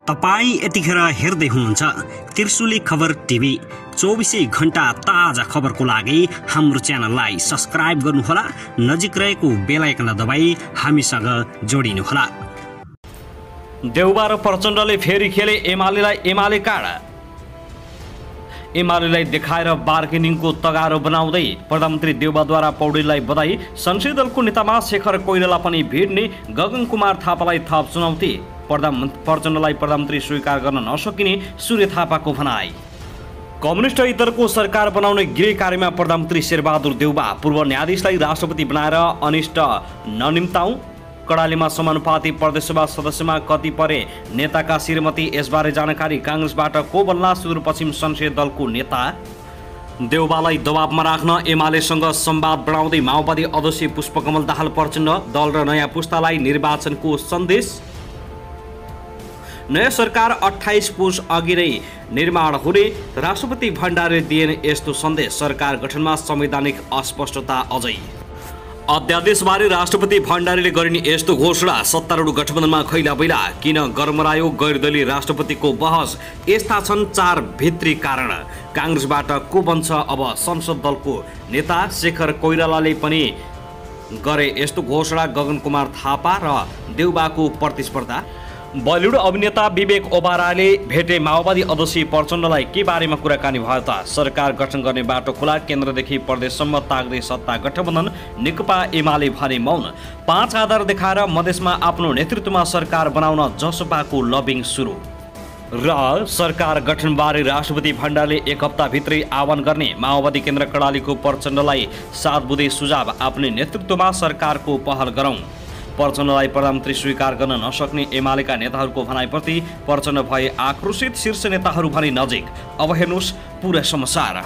तपाई यतिखेर हेर्दै हुनुहुन्छ त्रिशुली खबर टिभी। 24 घण्टा ताजा खबरको लागि हाम्रो च्यानललाई सब्स्क्राइब गर्नुहोला, नजिक रहेको बेल आइकन दबाई हामीसँग जोडिनुहोला। देउबा र प्रचण्डले फेरि खेले एमाले कार्ड। एमालेलाई देखाएर बार्गेनिङको तगारो बनाउँदै प्रधानमन्त्री देउबाद्वारा पौडेललाई बधाई। संसदीय दलको नेतामा शेखर कोइराला पनि भिड्ने। गगन कुमार थापालाई थप चुनौती। प्रचण्डलाई प्रधानमन्त्री स्वीकार गर्न नसकिने सूर्य थापाको भनाई। कम्युनिस्ट दलको सरकार बनाउने गृह कार्यमा प्रधानमन्त्री शेरबहादुर देउबा। पूर्व न्यायाधीशलाई राष्ट्रपति बनाएर अनिष्ट ननिम्ताऊ। कडालीमा समानुपाती प्रदेशसभा सदस्यमा कति परे नेताका श्रीमती, यसबारे जानकारी। काङ्ग्रेसबाट को बन्ला सुदूरपश्चिम संसदीय दलको नेता। देउबालाई दबावमा राख्न एमालेसँग संवाद बढाउँदै माओवादी अध्यक्ष पुष्पकमल दाहाल प्रचण्ड। दल र नयाँ पुस्तालाई निर्वाचनको सन्देश। नयाँ सरकार 28 पुस अघि नै निर्माण हुने राष्ट्रपति भण्डारीले दिए यस्तो सन्देश। सरकार गठनमा संवैधानिक अस्पष्टता अझै। अध्यादेशबारे राष्ट्रपति भण्डारीले गरिने यस्तो घोषणा। सत्तारूढ गठबन्धनमा खैला बैला किन गरमरायो गैरदलीय राष्ट्रपतिको बहस। यस्ता छन् 4 भित्री कारण। काङ्ग्रेसबाट को बन्छ अब संसद दलको नेता। शेखर कोइरालाले पनि गरे यस्तो घोषणा। गगन कुमार थापा र देउबाको प्रतिस्पर्धा। बलिउड अभिनेता विवेक ओबरायले भेटे माओवादी अध्यक्ष प्रचण्डलाई। के बारेमा कुराकानी भयो त। सरकार गठन गर्ने बाटो खुला। केन्द्रदेखि प्रदेशसम्म ताग्दै सत्ता गठबन्धन। नेकपा एमाले भने मौन। 5 आधार देखाएर मधेसमा आफ्नो नेतृत्वमा सरकार बनाउन जसपाको लबिङ सुरु। र सरकार गठनबारे राष्ट्रपति भण्डारले 1 हप्ताभित्रै आह्वान गर्ने। माओवादी केन्द्र कडालीको प्रचण्डलाई 7 बुँदे सुझाव। आफ्नो नेतृत्वमा सरकारको पहल गरौँ। प्रचण्डलाई प्रधानमन्त्री स्वीकार गर्न नसक्ने एमालेका नेताहरूको भनाइप्रति प्रचण्ड भए आक्रोशित। शीर्ष नेताहरू भने नजिक। अब हेर्नुहोस् पुरा समाचार।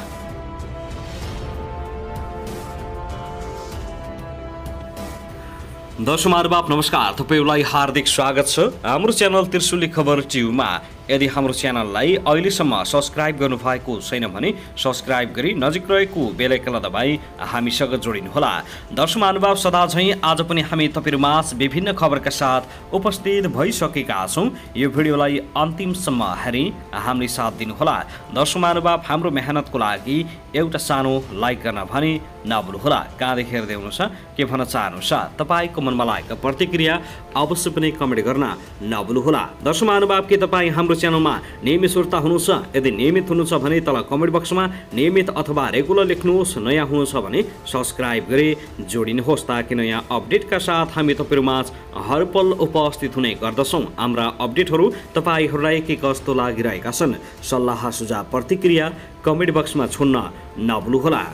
दर्शक महानुभाव नमस्कार, तपाईलाई हार्दिक स्वागत छ हाम्रो च्यानल त्रिशुली खबर टिभीमा। यदि हाम्रो च्यानललाई अहिलेसम्म सब्स्क्राइब गर्नुभएको छैन भने सब्स्क्राइब गरी नजिक रहेको बेल आइकन दबाई हामीसँग जोडिनुहोला। दर्शक महानुभाव सदा झैं आज पनि हामी तपाईहरुमाझ विभिन्न खबरका साथ उपस्थित भइसकेका छौं। यो भिडियोलाई अन्तिमसम्म हेरी हामीले साथ दिनुहोला। दर्शक महानुभाव हाम्रो मेहनतको लागि एउटा सानो लाइक गर्न भने नभुल्नुहोला। कहाँदेखि हेर्दै हुनुहुन्छ, के भन्न चाहनुहुन्छ, तपाईको मनमा लागेको प्रतिक्रिया अवश्य पनि कमेन्ट गर्न नभुल्नुहोला। दर्शक महानुभाव के तपाई हाम्रो च्यानलमा नियमित श्रोता हुनुहुन्छ? यदि नियमित हुनुहुन्छ भने तल कमेन्ट बक्समा नियमित अथवा रेगुलर लेख्नुहोस्। नयाँ हुनुहुन्छ भने सब्स्क्राइब गरी जोडिनुहोस् ताकि नयाँ अपडेटका साथ हामी तपाईहरुमाझ हरपल उपस्थित हुने गर्दछौं। हाम्रा अपडेटहरू तपाईहरूलाई के कस्तो लागिरहेका छन्, सल्लाह सुझाव प्रतिक्रिया कमेन्ट बक्समा छोड्न नभुल्नुहोला।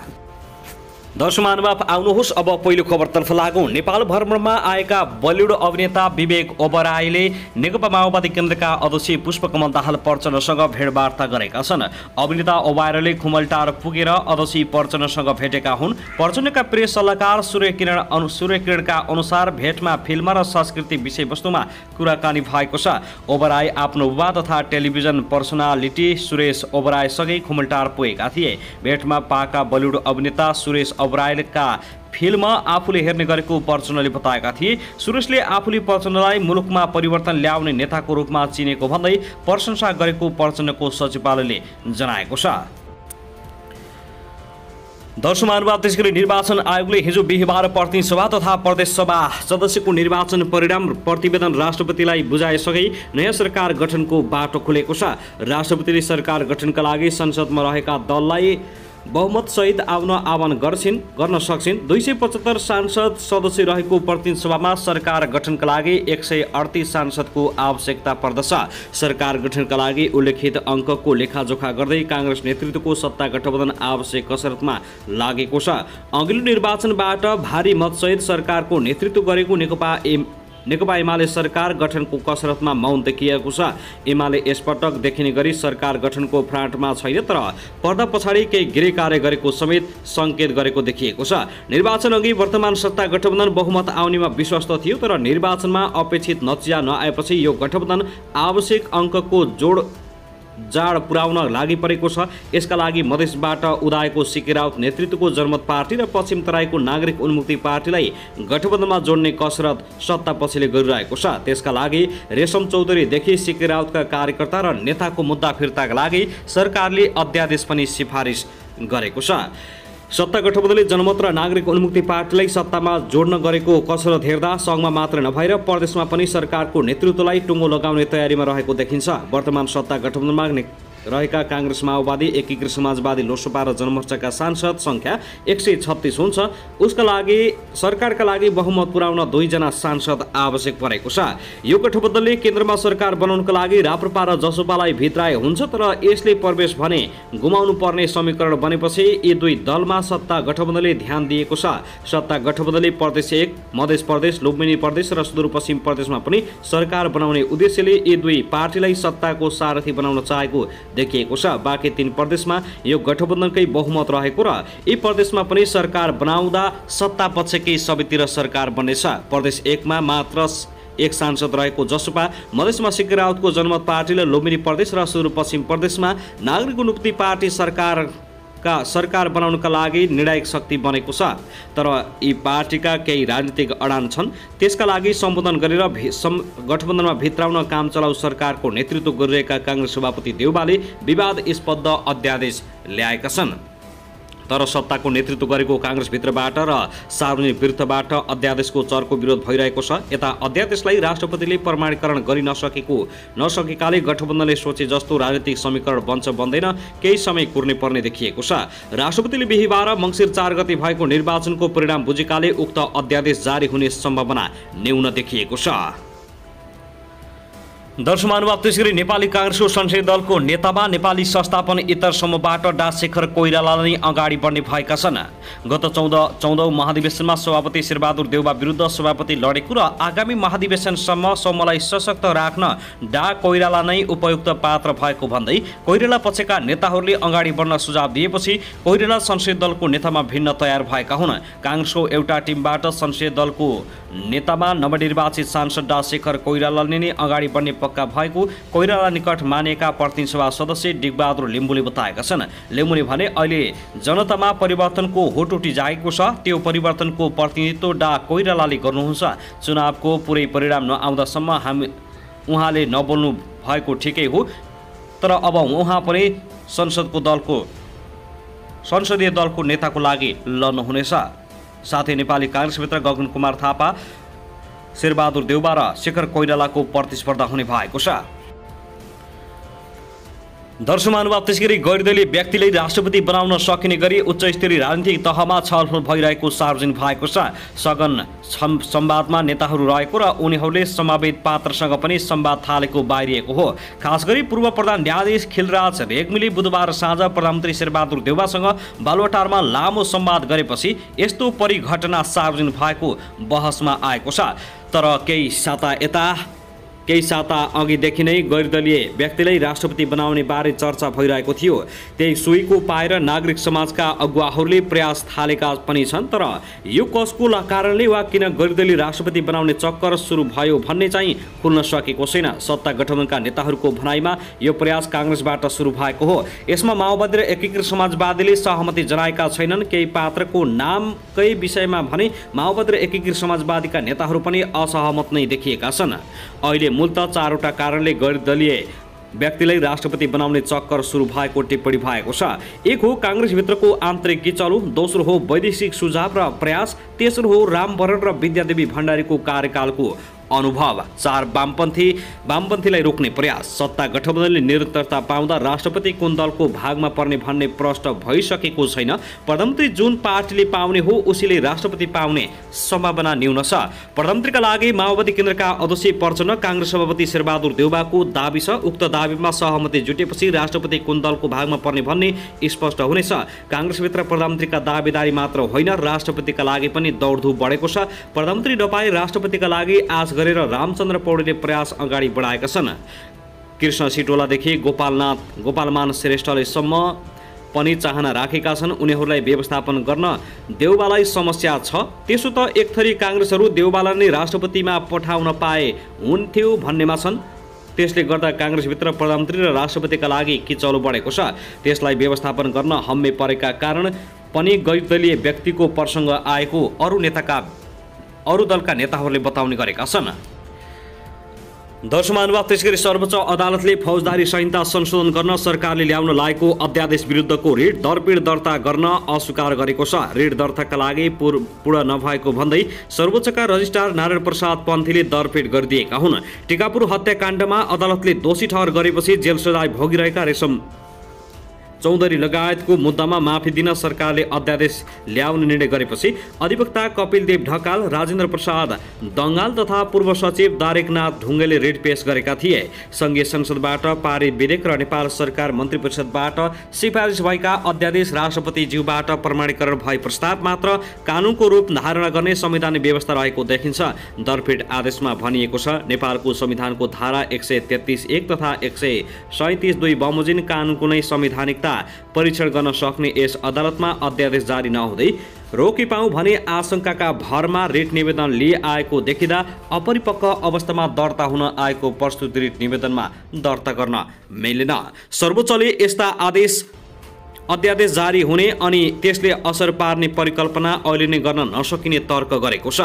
दर्शक महानुभाव आउनुहोस् अब पहिलो खबरतर्फ लागौं। नेपाल भ्रमणमा आएका बलिउड अभिनेता विवेक ओबरायले नेकपा माओवादी केन्द्रका अध्यक्ष पुष्पकमल दाहाल प्रचण्डसँग भेटवार्ता गरेका छन्। अभिनेता ओबरायले खुमलटार पुगेर अध्यक्ष प्रचण्डसँग भेटेका हुन्। प्रचण्डका प्रेस सल्लाहकार सूर्यकिरणका अनुसार भेटमा फिल्म र संस्कृति विषयवस्तुमा कुराकानी भएको छ। ओबराय आफ्नो बुबा तथा टेलिभिजन पर्सनालिटी सुरेश ओबरायसँगै खुमलटार पुगेका थिए। भेटमा पाएका बलिउड अभिनेता सुरेश ओबरायका फिल्म आफूले हेर्ने गरेको प्रचण्डले बताएका थिए। सुरेशले आफूले प्रचण्डलाई मुलुकमा परिवर्तन ल्याउने नेताको रूपमा चिनेको भन्दै प्रशंसा गरेको प्रचण्डको सचिवालयले जनाएको छ। दर्शक महानुभाव त्यसैगरी निर्वाचन आयोगले हिजो बिहीबार प्रतिनिधि सभा तथा प्रदेश सभा सदस्यको निर्वाचन परिणाम प्रतिवेदन राष्ट्रपतिलाई बुझाइसके नयाँ सरकार गठनको बाटो खुलेको छ। राष्ट्रपतिले सरकार गठनका लागि संसदमा रहेका दललाई बहुमत सहित आउन आह्वान गर्न सक्छिन्। 275 सांसद सदस्य रहेको प्रतिनिधि सभामा सरकार गठनका लागि 138 सांसदको आवश्यकता पर्दछ। सरकार गठनका लागि उल्लेखित अङ्कको लेखाजोखा गर्दै काङ्ग्रेस नेतृत्वको सत्ता गठबन्धन आवश्यक कसरतमा लागेको छ। अघिल्लो निर्वाचनबाट भारी मतसहित सरकारको नेतृत्व गरेको नेकपा एमाले सरकार गठनको कसरतमा मौन देखिएको छ। एमाले यसपटक देखिने गरी सरकार गठनको फ्रान्टमा छैन, तर पर्दा पछाडि केही गृह कार्य गरेको समेत संकेत गरेको देखिएको छ। निर्वाचन अघि वर्तमान सत्ता गठबन्धन बहुमत आउनेमा विश्वस्त थियो, तर निर्वाचनमा अपेक्षित नतिजा नआएपछि यो गठबन्धन आवश्यक अङ्कको जोड जाड पुर्याउन लागि परेको छ। यसका लागि मधेसबाट उदाएको सीके राउत नेतृत्वको जनमत पार्टी र पश्चिम तराईको नागरिक उन्मुक्ति पार्टीलाई गठबन्धनमा जोड्ने कसरत सत्ता पछिले गरिरहेको छ। त्यसका लागि रेशम चौधरीदेखि सीके राउतका कार्यकर्ता र नेताको मुद्दा फिर्ताका लागि सरकारले अध्यादेश पनि सिफारिस गरेको छ। सत्ता गठबन्धनले जनमत र नागरिक उन्मुक्ति पार्टीलाई सत्तामा जोड्न गरेको कसरत हेर्दा सङ्घमा मात्र नभएर प्रदेशमा पनि सरकारको नेतृत्वलाई टुङ्गो लगाउने तयारीमा रहेको देखिन्छ। वर्तमान सत्ता गठबन्धनमा रहेका काङ्ग्रेस, माओवादी, एकीकृत समाजवादी, लोकसभा र जनमोर्चाका सांसद सङ्ख्या 136 हुन्छ। उसका लागि सरकारका लागि बहुमत पुर्याउन 2 जना सांसद आवश्यक परेको छ। यो गठबन्धनले केन्द्रमा सरकार बनाउनका लागि राप्रपा र जसपालाई भित्राए हुन्छ, तर यसले प्रवेश भने गुमाउनु पर्ने समीकरण बनेपछि यी 2 दलमा सत्ता गठबन्धनले ध्यान दिएको छ। सत्ता गठबन्धनले प्रदेश 1, मध्य प्रदेश, लुम्बिनी प्रदेश र सुदूरपश्चिम प्रदेशमा पनि सरकार बनाउने उद्देश्यले यी 2 पार्टीलाई सत्ताको सारथी बनाउन चाहेको देखिएको छ। बाँकी 3 प्रदेशमा यो गठबन्धनकै बहुमत रहेको र यी प्रदेशमा पनि सरकार बनाउँदा सत्ता पक्षकै सबैतिर सरकार बन्नेछ। प्रदेश 1 मा मात्र 1 सांसद रहेको जसपा, मधेसमा सीके राउतको जनमत पार्टी र लुम्बिनी प्रदेश र सुदूरपश्चिम प्रदेशमा नागरिक उन्मुक्ति पार्टी सरकार बनाउनका लागि निर्णायक शक्ति बनेको छ। तर यी पार्टीका केही राजनीतिक अडान छन्। त्यसका लागि सम्बोधन गरेर गठबन्धनमा भित्राउन काम चलाउ सरकारको नेतृत्व गरिरहेका काङ्ग्रेस सभापति देउबाले विवादास्पद अध्यादेश ल्याएका छन्। तर सत्ताको नेतृत्व गरेको काङ्ग्रेसभित्रबाट र सार्वजनिक विरुद्धबाट अध्यादेशको चर्को विरोध भइरहेको छ। यता अध्यादेशलाई राष्ट्रपतिले प्रमाणीकरण गरि नसकेकाले गठबन्धनले सोचे जस्तो राजनीतिक समीकरण बन्छ बन्दैन केही समय कुर्ने पर्ने देखिएको छ। राष्ट्रपतिले बिहीबार मङ्सिर 4 गते भएको निर्वाचनको परिणाम बुझेकाले उक्त अध्यादेश जारी हुने सम्भावना न्यून देखिएको छ। दर्शक महानुभाव, त्यसैगरी नेपाली काङ्ग्रेसको संसदीय दलको नेतामा नेपाली संस्थापन इतर समूहबाट डा शेखर कोइराला नै अगाडि बढ्ने भएका छन्। गत 14औं महाधिवेशनमा सभापति शेरबहादुर देउबा विरुद्ध सभापति लडेको र आगामी महाधिवेशनसम्म समूहलाई सशक्त राख्न डा कोइराला नै उपयुक्त पात्र भएको भन्दै कोइराला पक्षका नेताहरूले अगाडि बढ्न सुझाव दिएपछि कोइराला संसदीय दलको नेतामा भिन्न तयार भएका हुन्। काङ्ग्रेसको एउटा टिमबाट संसदीय दलको नेतामा नवनिर्वाचित सांसद डा शेखर कोइरालाले नै अगाडि बढ्ने पक्का भएको कोइराला निकट मानिएका प्रतिनिधि सभा सदस्य डिगबहादुर लिम्बुले बताएका छन्। लिम्बुले भने अहिले जनतामा परिवर्तनको होट उठिजाएको छ, त्यो परिवर्तनको प्रतिनिधित्व डा कोइरालाले गर्नुहुन्छ। चुनावको पुरै परिणाम नआउँदासम्म उहाँले नबोल्नु भएको ठिकै हो, तर अब उहाँ पनि संसदीय दलको नेताको लागि लड्नुहुनेछ। साथै नेपाली काङ्ग्रेसभित्र गगन कुमार थापा, शेरबहादुर देउबा र शेखर कोइरालाको प्रतिस्पर्धा हुने भएको छ। दर्शक महानुभाव, त्यसैगरी गैरदलीय व्यक्तिलाई राष्ट्रपति बनाउन सकिने गरी उच्च स्तरीय राजनीतिक तहमा छलफल भइरहेको सार्वजनिक भएको छ। सघन संवादमा नेताहरू रहेको र उनीहरूले सम्भावित पात्रसँग पनि संवाद थालेको बाहिरिएको हो। खास गरी पूर्व प्रधान न्यायाधीश खिलराज रेग्मीले बुधबार साँझ प्रधानमन्त्री शेरबहादुर देउबासँग बालुवाटारमा लामो संवाद गरेपछि यस्तो परिघटना सार्वजनिक भएको बहसमा आएको छ। तर केही साता अघिदेखि नै गैरदलीय व्यक्तिलाई राष्ट्रपति बनाउने बारे चर्चा भइरहेको थियो। त्यही सुईको पाएर नागरिक समाजका अगुवाहरूले प्रयास थालेका पनि छन्। तर यो कसको कारणले वा किन गैरदलीय राष्ट्रपति बनाउने चक्कर सुरु भयो भन्ने चाहिँ खुल्न सकेको छैन। सत्ता गठबन्धनका नेताहरूको भनाइमा यो प्रयास काङ्ग्रेसबाट सुरु भएको हो। यसमा माओवादी र एकीकृत समाजवादीले सहमति जनाएका छैनन्। केही पात्रको नामकै विषयमा भने माओवादी र एकीकृत समाजवादीका नेताहरू पनि असहमत नै देखिएका छन्। अहिले मूलतः 4वटा कारणले गैरदलीय व्यक्तिलाई राष्ट्रपति बनाउने चक्कर सुरु भएको टिप्पणी भएको छ। एक हो काङ्ग्रेसभित्रको आन्तरिक गिचलो, दोस्रो हो वैदेशिक सुझाव र प्रयास, तेस्रो हो रामवरण र विद्यादेवी भण्डारीको कार्यकालको अनुभव, 4 वामपन्थीलाई रोक्ने प्रयास। सत्ता गठबन्धनले निरन्तरता पाउँदा राष्ट्रपति कुन दलको भागमा पर्ने भन्ने प्रश्न भइसकेको छैन। प्रधानमन्त्री जुन पार्टीले पाउने हो उसैले राष्ट्रपति पाउने सम्भावना न्यून छ। प्रधानमन्त्रीका लागि माओवादी केन्द्रका अध्यक्ष पर्छन् काङ्ग्रेस सभापति शेरबहादुर देउबाको दाबी छ। उक्त दाबीमा सहमति जुटेपछि राष्ट्रपति कुन दलको भागमा पर्ने भन्ने स्पष्ट हुनेछ। काङ्ग्रेसभित्र प्रधानमन्त्रीका दावेदारी मात्र होइन, राष्ट्रपतिका लागि पनि दौडधुप बढेको छ। प्रधानमन्त्री नपाए राष्ट्रपतिका लागि आज गरेर रामचन्द्र पौडेलले प्रयास अगाडि बढाएका छन्। कृष्ण सिटोलादेखि गोपालमान श्रेष्ठलेसम्म पनि चाहना राखेका छन्। उनीहरूलाई व्यवस्थापन गर्न देउबालाई समस्या छ। त्यसो त एक थरी काङ्ग्रेसहरू देउबालाई नै राष्ट्रपतिमा पठाउन पाए हुन्थ्यो भन्नेमा छन्। त्यसले गर्दा काङ्ग्रेसभित्र प्रधानमन्त्री र राष्ट्रपतिका लागि किचौलो बढेको छ। त्यसलाई व्यवस्थापन गर्न हम्मे परेका कारण पनि गैर दलीय व्यक्तिको प्रसङ्ग आएको अरू दलका नेताहरूले बताउने गरेका छन्। दर्शकमानुभाव, त्यसगरी सर्वोच्च अदालतले फौजदारी संहिता संशोधन गर्न सरकारले ल्याउन लागेको अध्यादेश विरुद्धको रिट दरपिड दर्ता गर्न अस्वीकार गरेको छ। रिट दर्ताका लागि पूर्ण नभएको भन्दै सर्वोच्चका रजिस्ट्रार नारायण प्रसाद पन्थीले दरपिड गरिदिएका हुन्। टिकापुर हत्याकाण्डमा अदालतले दोषी ठहर गरेपछि जेल सजाय भोगिरहेका रेशम चौधरी लगायतको मुद्दामा माफी दिन सरकारले अध्यादेश ल्याउने निर्णय गरेपछि अधिवक्ता कपिलदेव ढकाल, राजेन्द्र प्रसाद दङ्गाल तथा पूर्व सचिव दारेकनाथ ढुङ्गेले रिट पेश गरेका थिए। सङ्घीय संसदबाट पारित विधेयक र नेपाल सरकार मन्त्री परिषदबाट सिफारिस भएका अध्यादेश राष्ट्रपतिज्यूबाट प्रमाणीकरण भए प्रस्ताव मात्र कानुनको रूप धारण गर्ने संवैधानिक व्यवस्था रहेको देखिन्छ। दरपिड आदेशमा भनिएको छ, नेपालको संविधानको धारा 133(1) तथा 137(2) बमोजिम कानुनको नै संवैधानिकता परीक्षण गर्न सक्ने यस अदालतमा अध्यादेश जारी नहुँदै रोकिपाउँ भने आशंकाका भरमा रिट निवेदन लिए आएको देखिँदा अपरिपक्व अवस्थामा दर्ता हुन आएको प्रस्तुत रिट निवेदनमा दर्ता गर्न मिलेन। सर्वोच्चले यस्ता अध्यादेश जारी हुने अनि त्यसले असर पार्ने परिकल्पना अहिले नै गर्न नसकिने तर्क गरेको छ।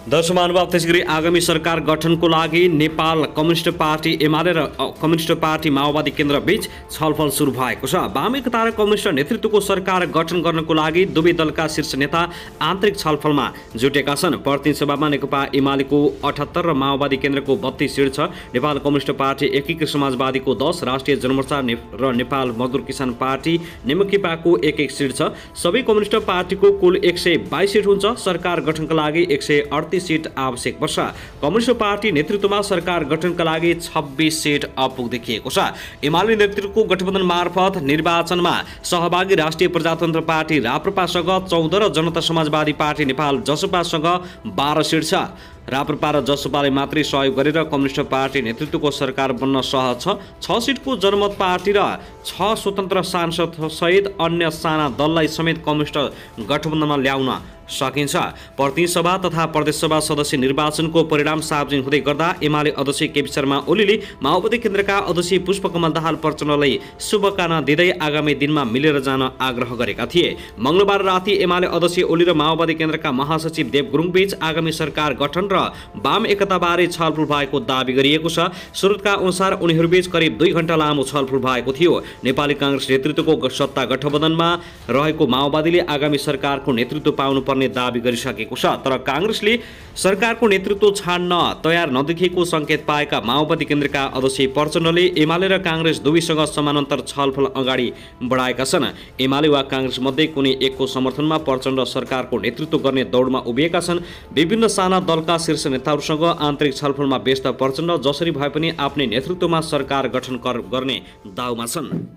दर्शकमानुभाव, त्यसगरी आगामी सरकार गठनको लागि नेपाल कम्युनिस्ट पार्टी एमाले र कम्युनिस्ट पार्टी माओवादी केन्द्र बीच छलफल सुरु भएको छ। वामएकता र कम्युनिस्ट नेतृत्वको सरकार गठन गर्नको लागि दुवै दलका शीर्ष नेता आन्तरिक छलफलमा जुटेका छन्। प्रतिनिधि सभामा नेकपा एमालेको 78 र माओवादी केन्द्रको 32 सिट छ। नेपाल कम्युनिस्ट पार्टी एकीकृत समाजवादीको 10, राष्ट्रिय जनमोर्चा र नेपाल मजदुर किसान पार्टी नेमकेपाको 1-1 सिट छ। सबै कम्युनिस्ट पार्टीको कुल 122 सिट हुन्छ। सरकार गठनका लागि 138 सीट आवश्यक पर्छ। कम्युनिस्ट पार्टी नेतृत्वमा सरकार गठनका लागि 26 सीट अपुग देखिएको छ। एमाले नेतृत्वको गठबन्धन मार्फत निर्वाचनमा सहभागी राष्ट्रिय प्रजातन्त्र पार्टी राप्रपासँग 14 र जनता समाजवादी पार्टी नेपाल जसपासँग 12 सीट छ। राप्रपा र जसपाले मात्रै सहयोग गरेर कम्युनिस्ट पार्टी नेतृत्वको सरकार बन्न सहज छ। 6 सिटको जनमत पार्टी र 6 स्वतन्त्र सांसद सहित अन्य साना दललाई समेत कम्युनिस्ट गठबन्धनमा ल्याउन सकिन्छ। प्रतिनिधि सभा तथा प्रदेश सभा सदस्य निर्वाचनको परिणाम सार्वजनिक हुँदै गर्दा एमाले अध्यक्ष केपी शर्मा ओलीले माओवादी केन्द्रका अध्यक्ष पुष्पकमल दाहाल प्रचण्डलाई शुभकामना दिँदै आगामी दिनमा मिलेर जान आग्रह गरेका थिए। मंगलबार राति एमाले अध्यक्ष ओली र माओवादी केन्द्रका महासचिव देव गुरुङ बीच आगामी सरकार गठन र वाम एकताबारे छलफल भएको दावी गरिएको छ। स्रोतका अनुसार उनीहरूबीच करिब 2 घण्टा लामो छलफल भएको थियो। नेपाली कांग्रेस नेतृत्वको सत्ता गठबन्धनमा रहेको माओवादीले आगामी सरकारको नेतृत्व पाउनुपर्ने दावी गरिसकेको छ। तर कांग्रेसले सरकारको नेतृत्व छाड्न तयार नदेखिएको संकेत पाएका माओवादी केन्द्रका अध्यक्ष प्रचण्डले एमाले र कांग्रेस दुवैसँग समानान्तर छलफल अगाडि बढाएका छन्। एमाले वा कांग्रेस मध्ये कुनै एकको समर्थनमा प्रचण्ड सरकारको नेतृत्व गर्ने दौडमा उभिएका छन्। विभिन्न साना दलका शीर्ष नेताहरूसँग आन्तरिक छलफलमा व्यस्त प्रचण्ड जसरी भए पनि आफ्नै नेतृत्वमा सरकार गठन गर्ने दाउमा छन्।